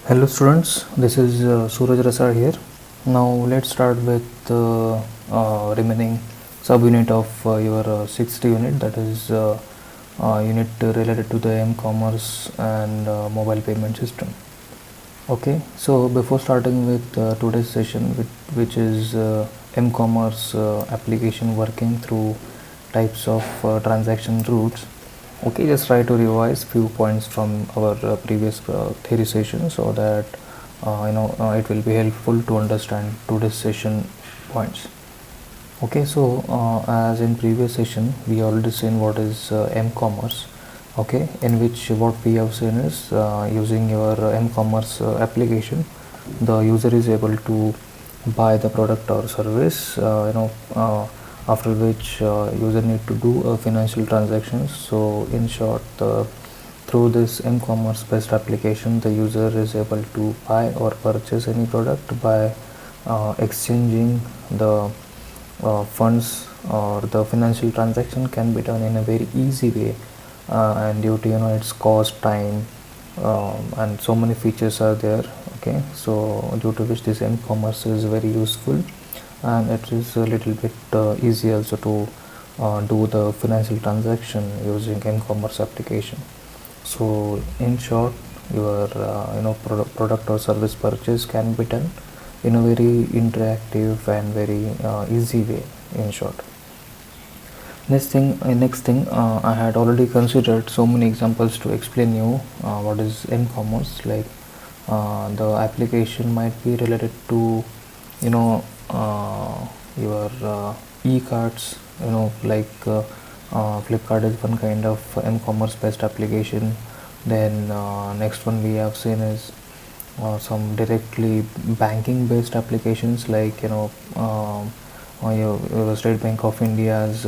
Hello students, this is Suraj Rasar here. Now let's start with the remaining subunit of your sixth unit, that is unit related to the m-commerce and mobile payment system. Okay, so before starting with today's session, which is m-commerce application working through types of transaction routes. Okay, just try to revise few points from our previous theory session so that it will be helpful to understand today's session points. Okay, so as in previous session we already seen what is m-commerce. Okay, in which what we have seen is using your m-commerce application, the user is able to buy the product or service, after which user need to do a financial transactions. So in short, through this m-commerce based application, the user is able to buy or purchase any product by exchanging the funds, or the financial transaction can be done in a very easy way, and due to its cost, time, and so many features are there. Okay, so due to which this m-commerce is very useful, and it is a little bit easy also to do the financial transaction using m-commerce application. So in short, your product or service purchase can be done in a very interactive and very easy way, in short. Next thing, I had already considered so many examples to explain you what is m-commerce. Like the application might be related to your e-cards, like Flipkart is one kind of m-commerce based application. Then next one we have seen is some directly banking based applications, like your State Bank of India's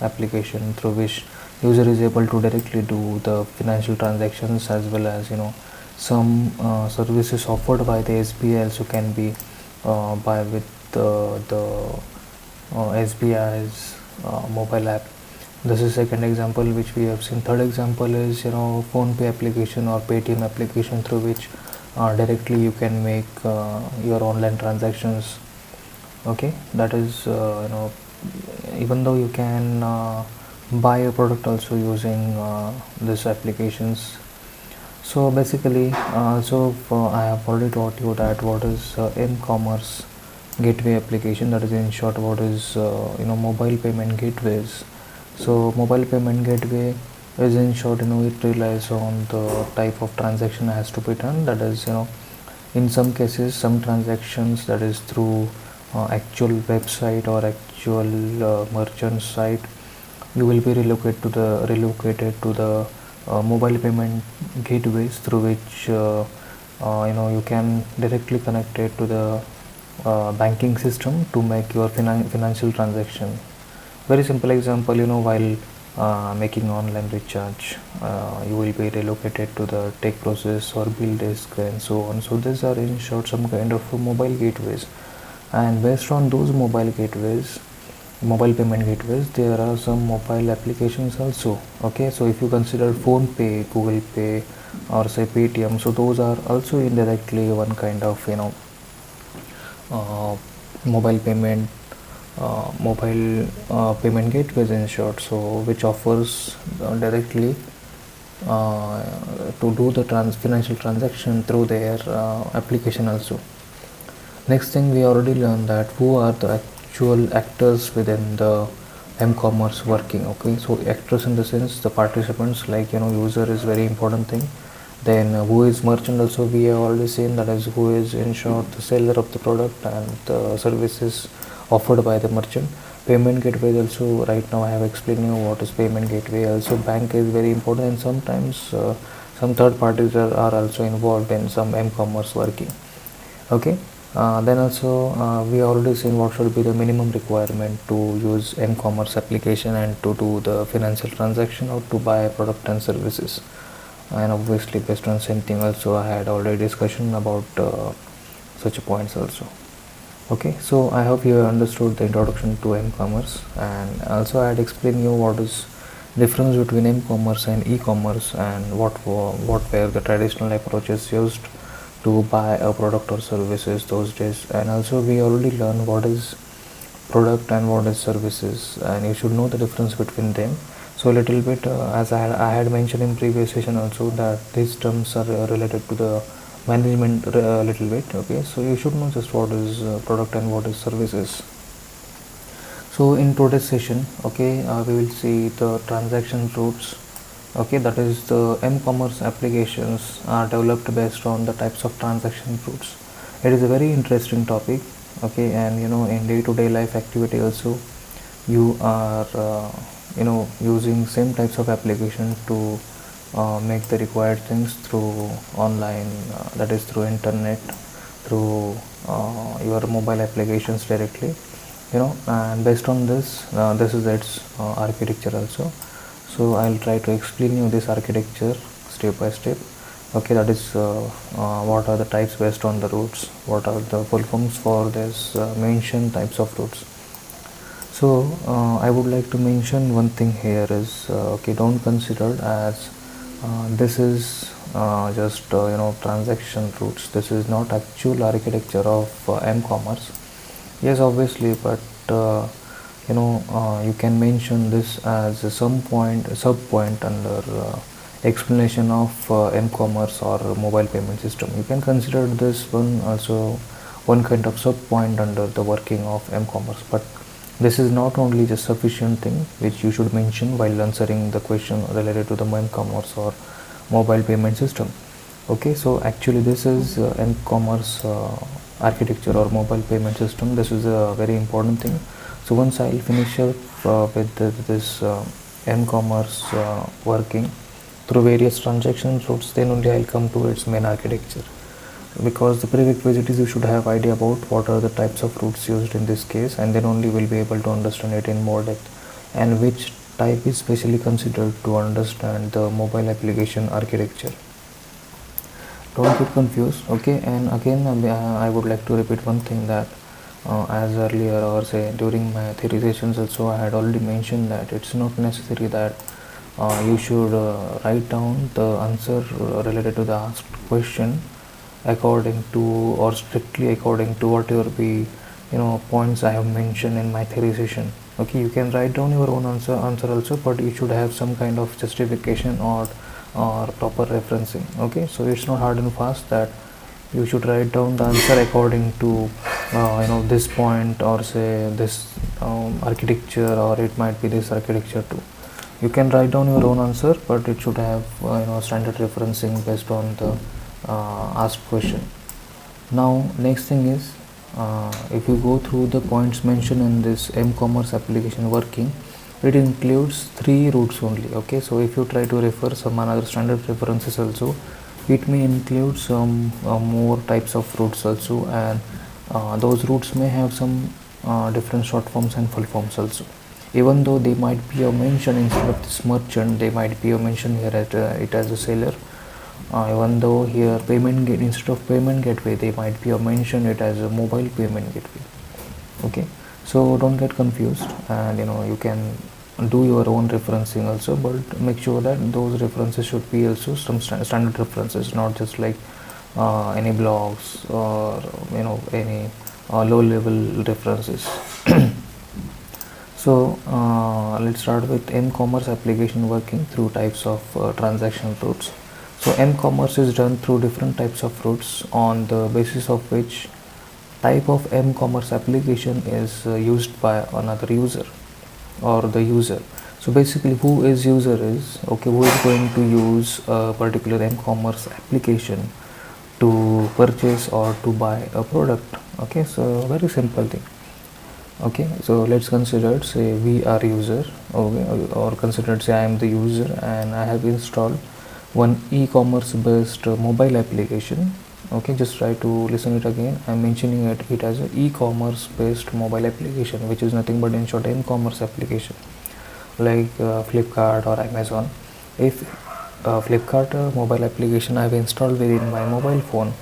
application, through which user is able to directly do the financial transactions, as well as some services offered by the SBI also can be buy with the SBI's mobile app. This is second example which we have seen. Third example is phone pay application or Paytm application, through which directly you can make your online transactions. Okay, that is even though you can buy a product also using these applications. So basically, I have already taught you that what is m-commerce gateway application, that is in short what is mobile payment gateways. So mobile payment gateway is in short, it relies on the type of transaction has to be done. That is in some cases some transactions that is through actual website or actual merchant site, you will be relocated to the mobile payment gateways, through which you can directly connect it to the banking system to make your financial transaction. Very simple example, while making online recharge, you will be relocated to the tech process or bill desk and so on. So these are in short some kind of mobile gateways, and based on those mobile payment gateways, there are some mobile applications also. Okay, so if you consider phone pay, Google Pay, or say Paytm, so those are also indirectly one kind of mobile payment gateways, in short, so which offers directly to do the financial transaction through their application also. Next thing, we already learned that who are the actual actors within the m-commerce working. Okay, so actors in the sense the participants, like user is very important thing. Then who is merchant also we have already seen, that is who is in short the seller of the product and the services offered by the merchant. Payment gateway also, right now I have explained you what is payment gateway. Also bank is very important, and sometimes some third parties are also involved in some m-commerce working. Okay, then also we already seen what should be the minimum requirement to use m-commerce application and to do the financial transaction or to buy product and services. And obviously based on same thing also I had already discussion about such points also. Okay, so I hope you have understood the introduction to m-commerce, and also I had explained you what is difference between m-commerce and e-commerce, and what were the traditional approaches used to buy a product or services those days. And also we already learned what is product and what is services, and you should know the difference between them. So a little bit, as I had mentioned in previous session also, that these terms are related to the management a little bit. Okay, so you should know just what is product and what is services. So in today's session, okay, we will see the transaction routes. Okay, that is the m-commerce applications are developed based on the types of transaction routes. It is a very interesting topic. Okay, and in day-to-day life activity also, you are using same types of application to make the required things through online, that is through internet, through your mobile applications directly, and based on this, this is its architecture also. So I'll try to explain you this architecture step by step. Okay, that is what are the types based on the routes, what are the full forms for this mentioned types of routes. So I would like to mention one thing here is, okay, don't consider as this is just transaction routes. This is not actual architecture of m-commerce. Yes, obviously, but you can mention this as some sub point under explanation of m-commerce or mobile payment system. You can consider this one also one kind of sub point under the working of m-commerce, but this is not only the sufficient thing which you should mention while answering the question related to the m-commerce or mobile payment system. Okay, so actually this is m-commerce architecture or mobile payment system. This is a very important thing. So once I'll finish up with this m-commerce working through various transaction routes, then only I'll come to its main architecture, because the prerequisite is you should have idea about what are the types of routes used in this case, and then only we'll be able to understand it in more depth, and which type is specially considered to understand the mobile application architecture. Don't get confused. Okay, and again I would like to repeat one thing, that as earlier, or say during my theory sessions also, I had already mentioned that it's not necessary that you should write down the answer related to the asked question according to, or strictly according to, whatever be points I have mentioned in my theory session. Okay, you can write down your own answer also, but you should have some kind of justification or proper referencing. Okay, so it's not hard and fast that you should write down the answer according to this point, or say this architecture, or it might be this architecture too. You can write down your own answer, but it should have standard referencing based on the asked question. Now next thing is, if you go through the points mentioned in this m-commerce application working, it includes 3 routes only. Okay, so if you try to refer some another standard references also, it may include some more types of routes also, and those routes may have some different short forms and full forms also. Even though they might be a mention instead of this merchant, they might be a mention here at it as a seller. Even though here payment gate instead of payment gateway, they might be a mention it as a mobile payment gateway. Okay, so don't get confused, and you can do your own referencing also, but make sure that those references should be also some standard references, not just like any blogs or any low level references. So let's start with m-commerce application working through types of transaction routes. So m-commerce is done through different types of routes on the basis of which type of m-commerce application is used by another user or the user. So basically, who is user is, okay, who is going to use a particular m-commerce application to purchase or to buy a product. Okay, so very simple thing. Okay, so let's consider, say we are user, okay, or consider, say I am the user and I have installed one e-commerce based mobile application. Okay, just try to listen it again. I'm mentioning it as an e-commerce based mobile application, which is nothing but in short m-commerce application, like Flipkart or Amazon. If Flipkart mobile application I have installed within my mobile phone,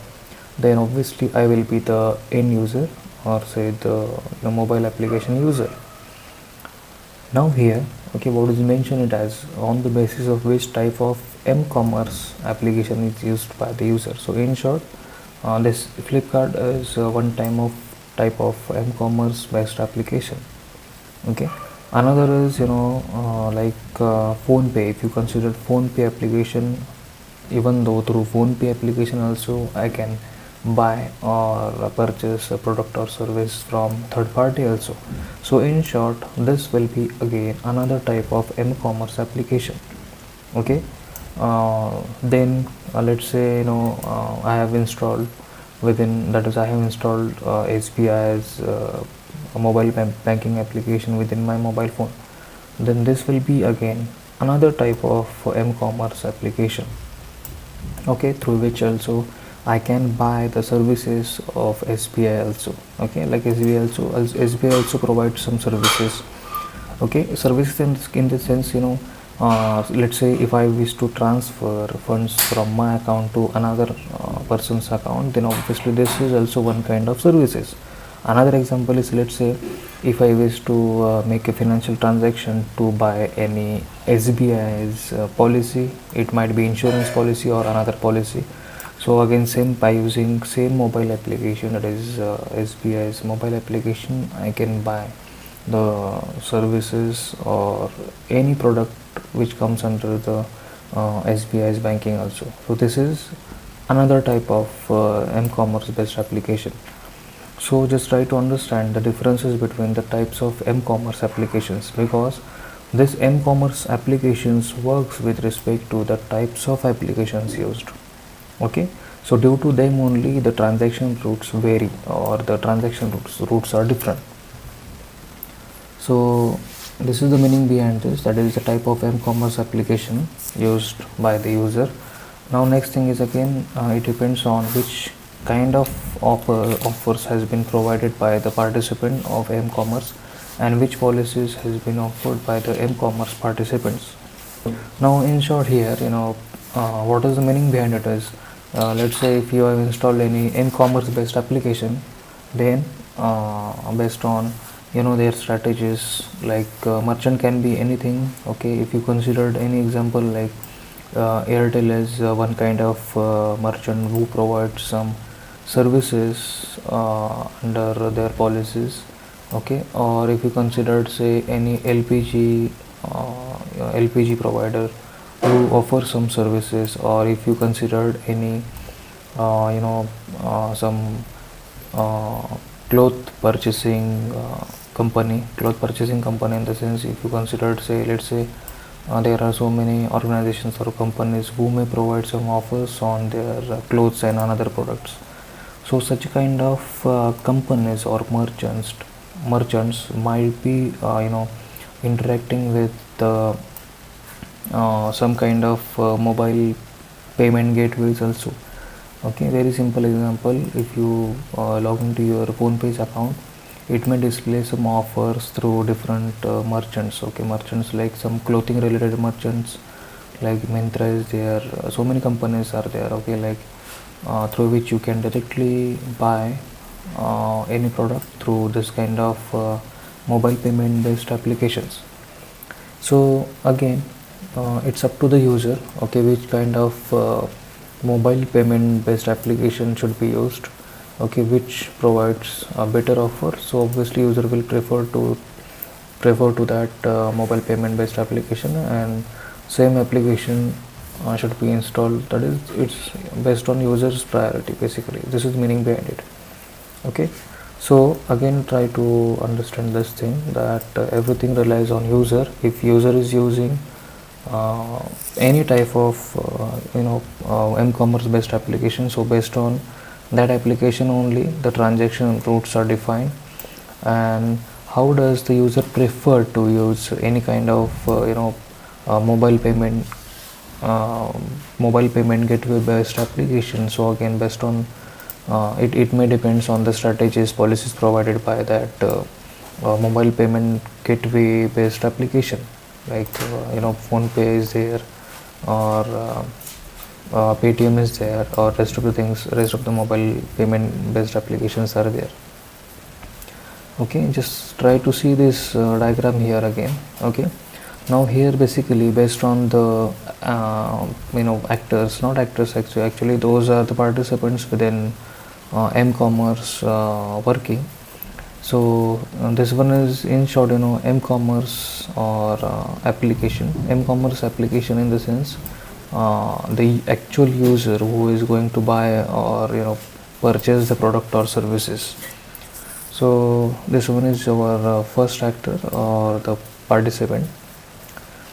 then obviously I will be the end user, or say the mobile application user. Now here, okay, what is mentioned it as on the basis of which type of m-commerce application is used by the user. So in short, This Flipkart is one type of m-commerce based application. Okay, another is phone pay. If you consider phone pay application, even though through phone pay application also I can buy or purchase a product or service from third party also. So in short, this will be again another type of m-commerce application. Okay, then let's say I have installed I have installed SBI's a mobile banking application within my mobile phone. Then this will be again another type of m-commerce application, okay, through which also I can buy the services of SBI also. Okay, like SBI also provides some services. Okay, services in the sense, let's say if I wish to transfer funds from my account to another person's account, then obviously this is also one kind of services. Another example is, let's say if I wish to make a financial transaction to buy any SBI's policy, it might be insurance policy or another policy. So again, same, by using same mobile application, that is SBI's mobile application, I can buy the services or any product which comes under the SBI's banking also. So this is another type of m-commerce based application. So just try to understand the differences between the types of m-commerce applications, because this m-commerce applications works with respect to the types of applications used. Okay, so due to them only the transaction routes vary, or the transaction routes are different. So this is the meaning behind this, that is the type of m-commerce application used by the user. Now next thing is again it depends on which kind of offers has been provided by the participant of m-commerce, and which policies has been offered by the m-commerce participants. Now in short here, what is the meaning behind it is, let's say if you have installed any m-commerce based application, then based on their strategies, like merchant can be anything. Okay, if you considered any example, like Airtel is one kind of merchant who provides some services under their policies. Okay, or if you considered, say, any LPG provider who offers some services, or if you considered any some cloth purchasing company in the sense, if you considered, say, let's say there are so many organizations or companies who may provide some offers on their clothes and another products. So such kind of companies or merchants might be interacting with some kind of mobile payment gateways also. Okay, very simple example, if you log into your PhonePe account, it may display some offers through different merchants. Okay, merchants like some clothing related merchants like Myntra is there, so many companies are there. Okay, like through which you can directly buy any product through this kind of mobile payment based applications. So again, it's up to the user, okay, which kind of mobile payment based application should be used, okay, which provides a better offer. So obviously user will prefer to that mobile payment based application, and same application should be installed. That is, it's based on user's priority. Basically, this is the meaning behind it. Okay, so again, try to understand this thing, that everything relies on user. If user is using any type of m-commerce based application, so based on that application only the transaction routes are defined. And how does the user prefer to use any kind of mobile payment gateway based application? So again, based on it may depends on the strategies, policies provided by that mobile payment gateway based application, like PhonePe is there, or Paytm is there, or rest of the mobile payment based applications are there. Okay, just try to see this diagram here again. Okay, Now here basically based on the actors, not actors actually those are the participants within m-commerce working. So this one is in short m-commerce or m-commerce application, in the sense the actual user who is going to buy or purchase the product or services. So this one is our first actor or the participant.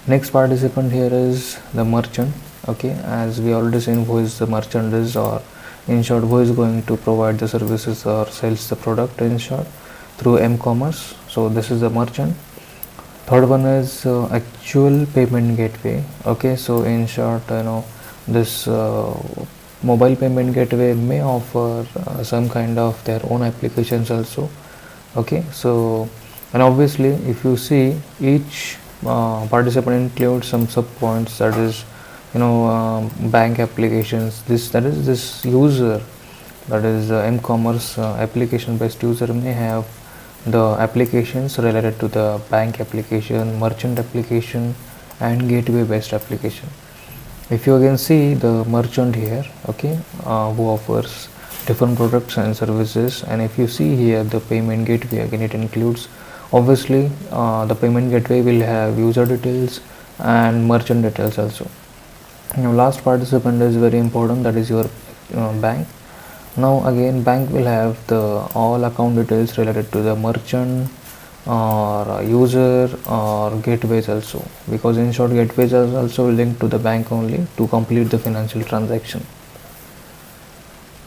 Next participant here is the merchant. Okay, as we already seen who is the merchant is, or in short who is going to provide the services or sells the product in short through m-commerce. So this is the merchant. Third one is actual payment gateway. Okay, so in short this mobile payment gateway may offer some kind of their own applications also. Okay, so and obviously if you see each participant includes some sub points, that is bank applications. This user, that is m-commerce application based user, may have the applications related to the bank application, merchant application and gateway based application. If you again see the merchant here, okay, who offers different products and services, and if you see here the payment gateway, again it includes obviously the payment gateway will have user details and merchant details also. Now last participant is very important, that is your bank. Now again bank will have the all account details related to the merchant or user or gateways also, because in short gateways are also linked to the bank only to complete the financial transaction.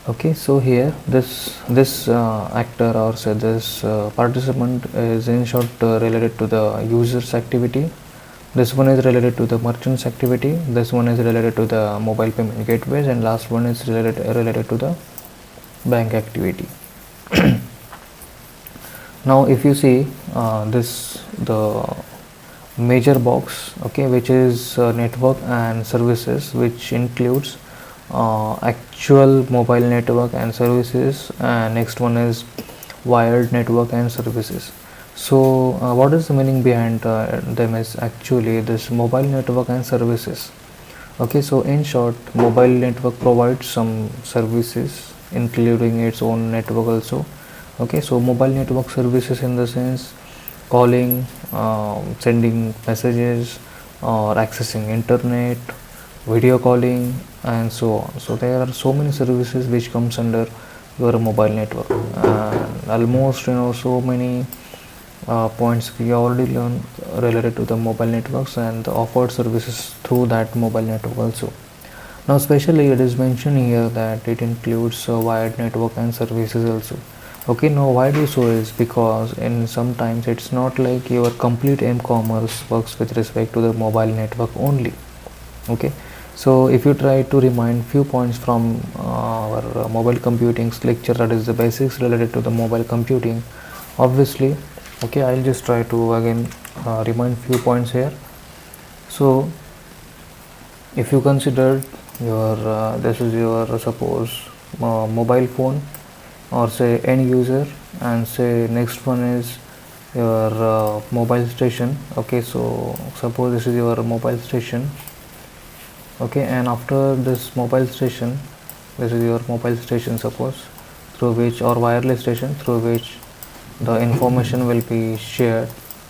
Okay, so here this actor or say this participant is in short related to the user's activity. This one is related to the merchant's activity, this one is related to the mobile payment gateways, and last one is related to the bank activity. Now if you see the major box, okay, which is network and services, which includes actual mobile network and services, and next one is wired network and services. So what is the meaning behind them is actually this mobile network and services. Okay, so in short mobile network provides some services including its own network also. Okay, so mobile network services in the sense calling, sending messages or accessing internet, video calling and so on. So there are so many services which comes under your mobile network, and almost so many points we already learned related to the mobile networks and the offered services through that mobile network also. Now especially it is mentioned here that it includes wired network and services also. Okay, now why do so is because in sometimes it's not like your complete m-commerce works with respect to the mobile network only. Okay, so if you try to remind few points from our mobile computing lecture, that is the basics related to the mobile computing, obviously. Okay, I'll just try to again remind few points here. So if you consider your this is your suppose mobile phone or say end user, and say next one is your mobile station. Okay, so suppose this is your mobile station. Okay, and after this mobile station, this is your mobile station suppose, through which, or wireless station through which the information will be shared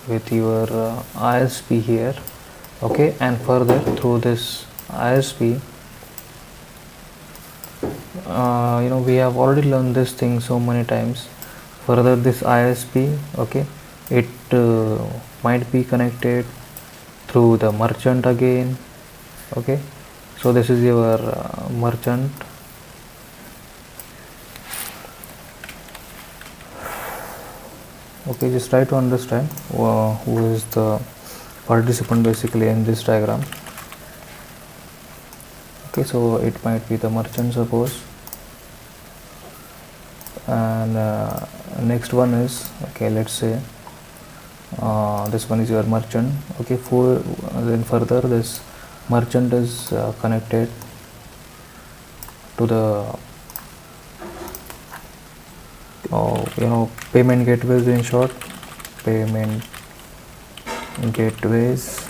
with your ISP here. Okay, and further through this ISP, we have already learned this thing so many times. Further this ISP, okay, it might be connected through the merchant again. Okay, so this is your merchant. Okay, just try to understand who is the participant basically in this diagram. Okay, so it might be the merchant suppose, and next one is, okay, let's say this one is your merchant. Okay, then further this merchant is connected to the payment gateways, in short payment gateways.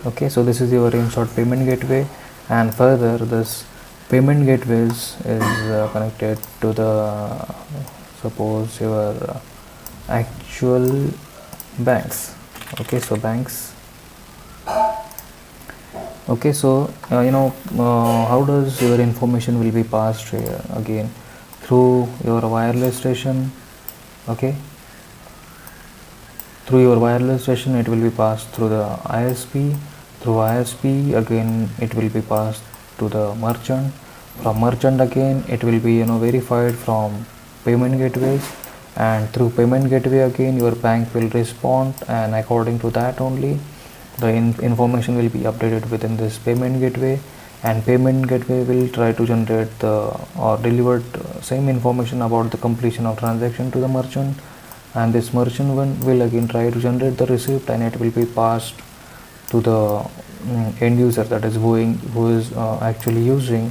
Okay, so this is your in short payment gateway, and further this payment gateways is connected to the suppose your actual banks. Okay, so banks. Okay, so how does your information will be passed here again through your wireless station. Okay, through your wireless station it will be passed through the ISP. Through ISP again it will be passed to the merchant. From merchant again it will be verified from payment gateways, and through payment gateway again your bank will respond, and according to that only the information will be updated within this payment gateway, and payment gateway will try to generate the or deliver same information about the completion of transaction to the merchant, and this merchant one will again try to generate the receipt, and it will be passed to the end user, that is who is actually using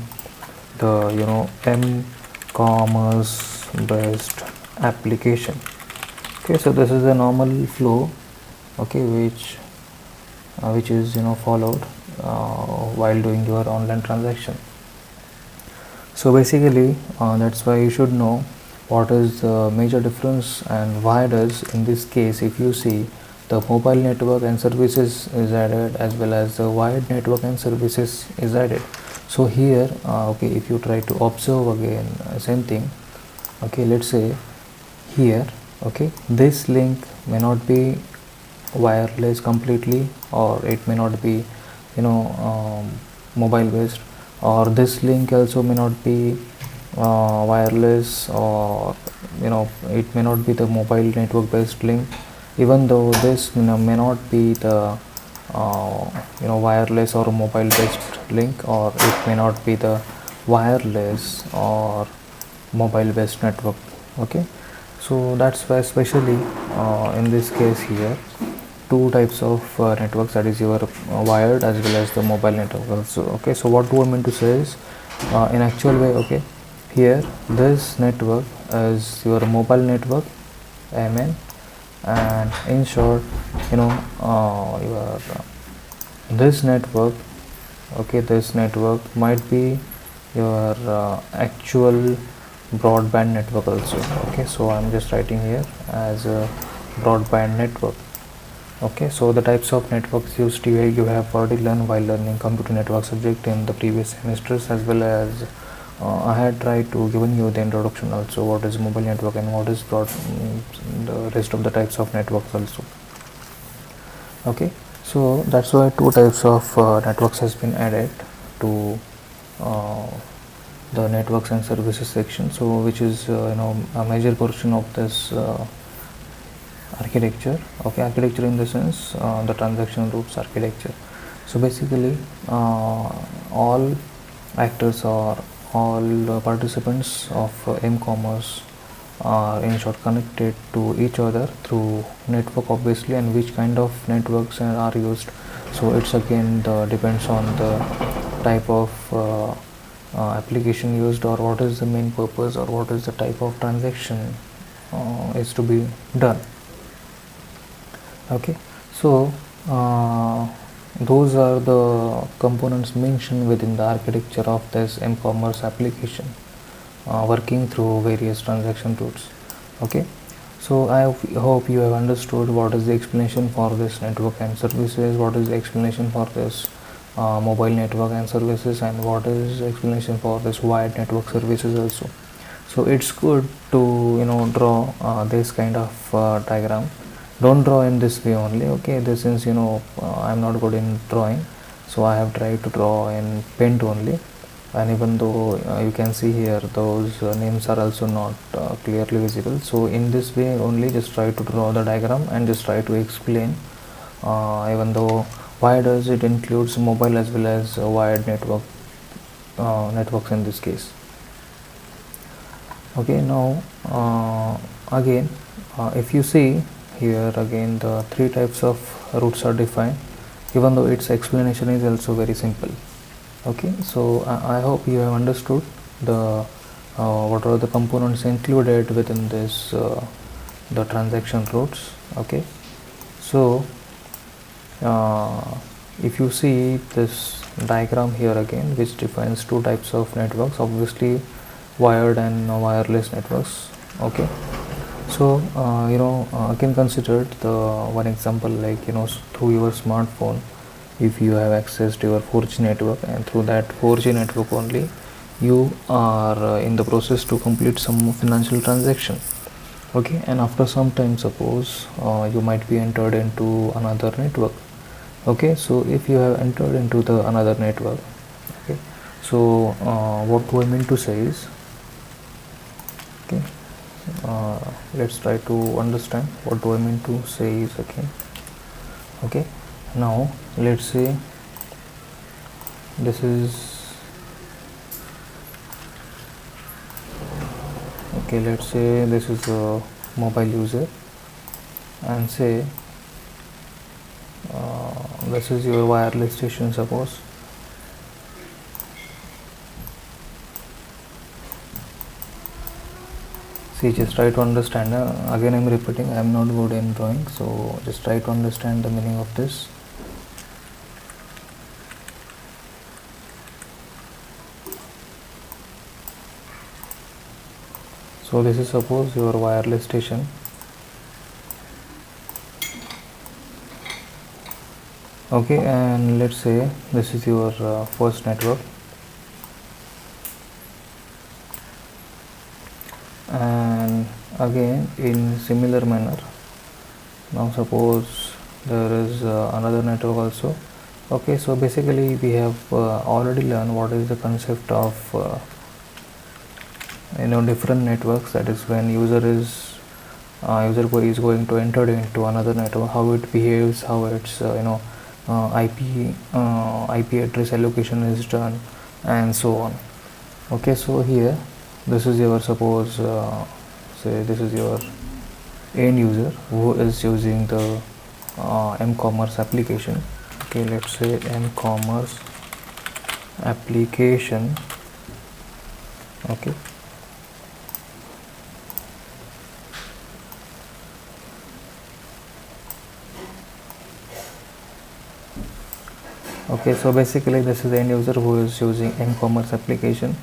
the m-commerce based application. Okay, so this is a normal flow, okay, which is followed while doing your online transaction. So basically that's why you should know what is the major difference, and why does in this case if you see the mobile network and services is added as well as the wired network and services is added. So here okay, if you try to observe again same thing, okay, let's say here, okay, this link may not be wireless completely, or it may not be mobile based, or this link also may not be wireless, or it may not be the mobile network based link, even though this may not be the wireless or mobile based link, or it may not be the wireless or mobile based network. Okay, so that's why especially in this case here two types of networks, that is your wired as well as the mobile network also. Okay, so what do I mean to say is in actual way, okay, here this network is your mobile network, MN, and in short your this network, okay, this network might be your actual broadband network also. Okay, so I'm just writing here as a broadband network. Okay, so the types of networks used here you have already learned while learning computer network subject in the previous semesters, as well as I had tried to given you the introduction also, what is mobile network and what is the rest of the types of networks also. Okay, so that's why two types of networks has been added to the networks and services section, so which is a major portion of this architecture. Okay, architecture in the sense the transaction routes architecture. So basically all actors or all participants of m-commerce are in short connected to each other through network obviously, and which kind of networks are used, so it's again depends on the type of application used, or what is the main purpose, or what is the type of transaction is to be done. Okay, so those are the components mentioned within the architecture of this m-commerce application working through various transaction routes. Okay, so I hope you have understood what is the explanation for this network and services, what is the explanation for this mobile network and services, and what is the explanation for this wired network services also. So it's good to draw this kind of diagram. Don't draw in this way only, okay, this is I'm not good in drawing, so I have tried to draw in Paint only, and even though you can see here those names are also not clearly visible, so in this way only just try to draw the diagram and just try to explain even though why does it includes mobile as well as wired networks in this case. Okay, now again if you see here again the three types of routes are defined, even though its explanation is also very simple. Okay, so I hope you have understood the what are the components included within this the transaction routes. Okay, so if you see this diagram here again, which defines two types of networks, obviously wired and wireless networks. Okay, so I can consider the one example, like through your smartphone, if you have access to your 4G network, and through that 4G network only you are in the process to complete some financial transaction. Okay, and after some time, suppose you might be entered into another network. Okay, so if you have entered into the another network, okay, so what do I mean to say is, okay, let's try to understand what do I mean to say is, okay, now let's say this is, okay, let's say this is a mobile user, and say this is your wireless station, suppose. See, just try to understand. Again, I'm repeating, I'm not good in drawing, so just try to understand the meaning of this. So this is, suppose, your wireless station. Okay, and let's say this is your first network, and again in similar manner, now suppose there is another network also. Okay, so basically we have already learned what is the concept of different networks. That is, when user is going to enter into another network, how it behaves, how its IP address allocation is done, and so on. Okay, so here this is your, suppose say this is your end user who is using the m-commerce application. Okay, let's say m-commerce application. Okay, okay, so basically this is the end user who is using m-commerce application.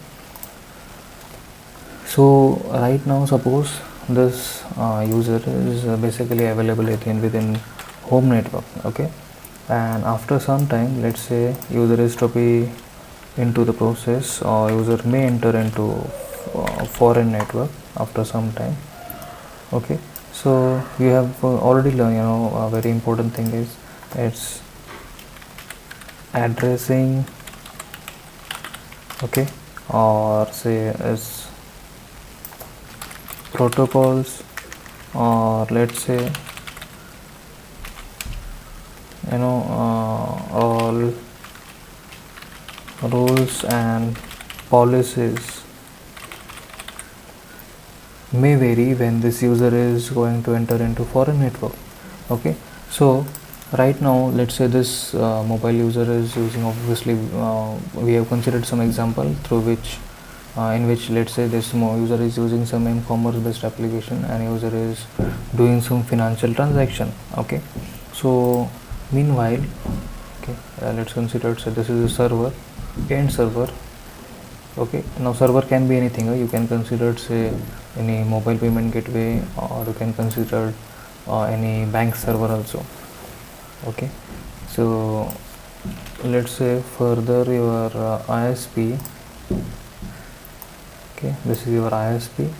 So right now, suppose this user is basically available within home network. Okay, and after some time, let's say user is to be into the process, or user may enter into foreign network after some time. Okay, so you have already learned, a very important thing is it's addressing. Okay, or say as protocols, or let's say all rules and policies may vary when this user is going to enter into foreign network. Okay, so right now, let's say this mobile user is using, obviously we have considered some example through which in which, let's say, this user is using some m-commerce based application, and user is doing some financial transaction. Okay, so meanwhile, okay, let's consider, so this is a server, end server. Okay, now server can be anything. You can consider, say, any mobile payment gateway, or you can consider any bank server also. Okay, so let's say further your ISP. Okay, this is your ISP.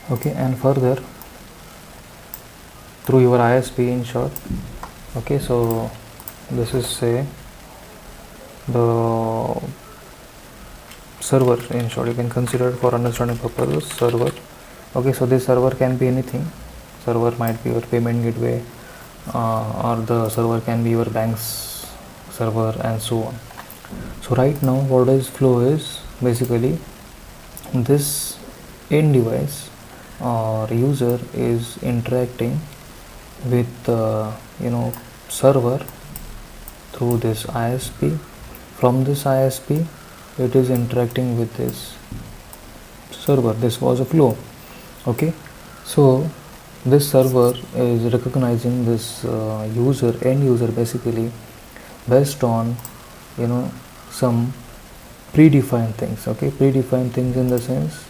Okay, and further through your ISP, in short. Okay, so this is, say, the server, in short. You can consider for understanding purposes server. Okay, so this server can be anything. Server might be your payment gateway, or the server can be your bank's server, and so on. So right now, what is flow is basically this end device or user is interacting with server through this ISP. From this ISP, it is interacting with this server. This was a flow. Okay, So this server is recognizing this end user basically based on some predefined things. Okay, predefined things in the sense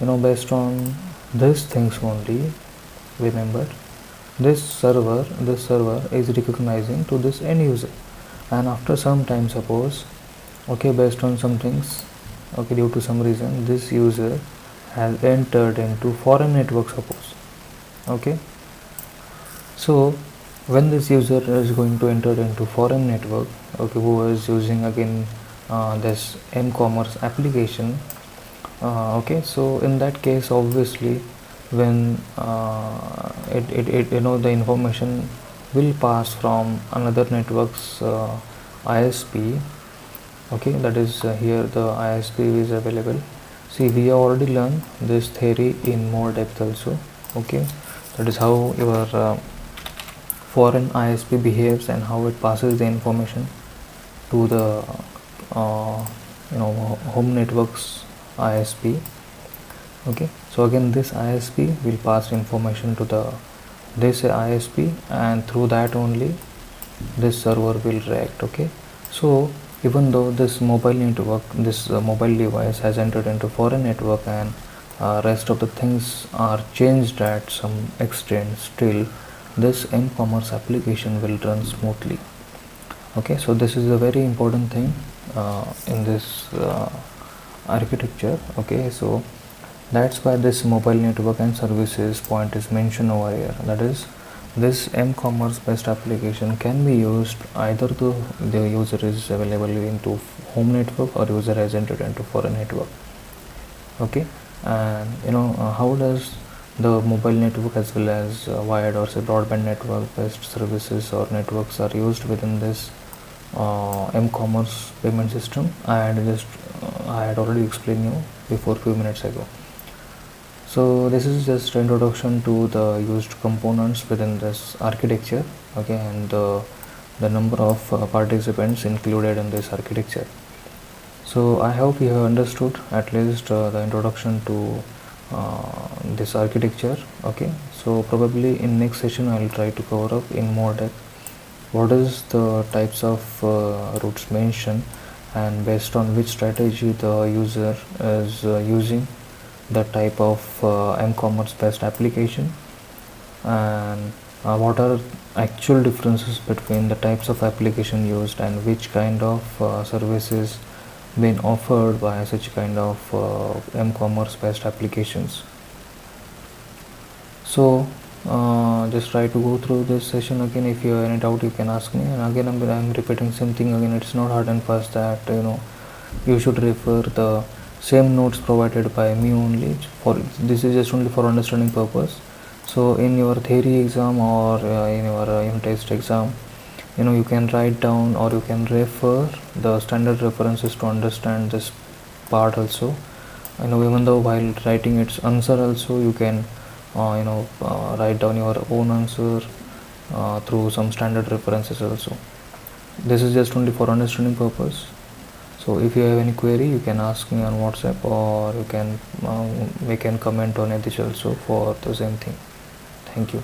based on these things only. Remember, this server is recognizing to this end user, and after some time, suppose based on some things, due to some reason this user has entered into foreign network, suppose. Okay, so when this user is going to enter into foreign network, who is using again this m-commerce application, so in that case, obviously, when the information will pass from another network's ISP. That is here the ISP is available. See, we have already learned this theory in more depth also. That is how your foreign ISP behaves and how it passes the information to the home network's ISP. So again this ISP will pass information to this ISP, and through that only this server will react. So even though this mobile network, this mobile device has entered into foreign network, and rest of the things are changed at some extent, still this m-commerce application will run smoothly. So this is a very important thing in this architecture. So that's why this mobile network and services point is mentioned over here. That is, this m-commerce based application can be used either though the user is available into home network or user has entered into foreign network. And how does the mobile network as well as wired or say broadband network based services or networks are used within this m-commerce payment system? I had already explained you before few minutes ago. So this is just introduction to the used components within this architecture, and the number of participants included in this architecture. So I hope you have understood at least the introduction to this architecture. So probably in next session I will try to cover up in more depth what is the types of routes mentioned, and based on which strategy the user is using the type of m-commerce based application, and what are actual differences between the types of application used and which kind of services being offered by such kind of m-commerce based applications. So just try to go through this session again. If you have any doubt, you can ask me, and again I'm repeating same thing again. It's not hard and fast that you should refer the same notes provided by me only. For this is just only for understanding purpose. So in your theory exam or in your unit test exam, you can write down or you can refer the standard references to understand this part also. Even though while writing its answer also, you can write down your own answer through some standard references also. This is just only for understanding purpose. So if you have any query, you can ask me on WhatsApp, or you can make a comment on Edish also for the same thing. Thank you.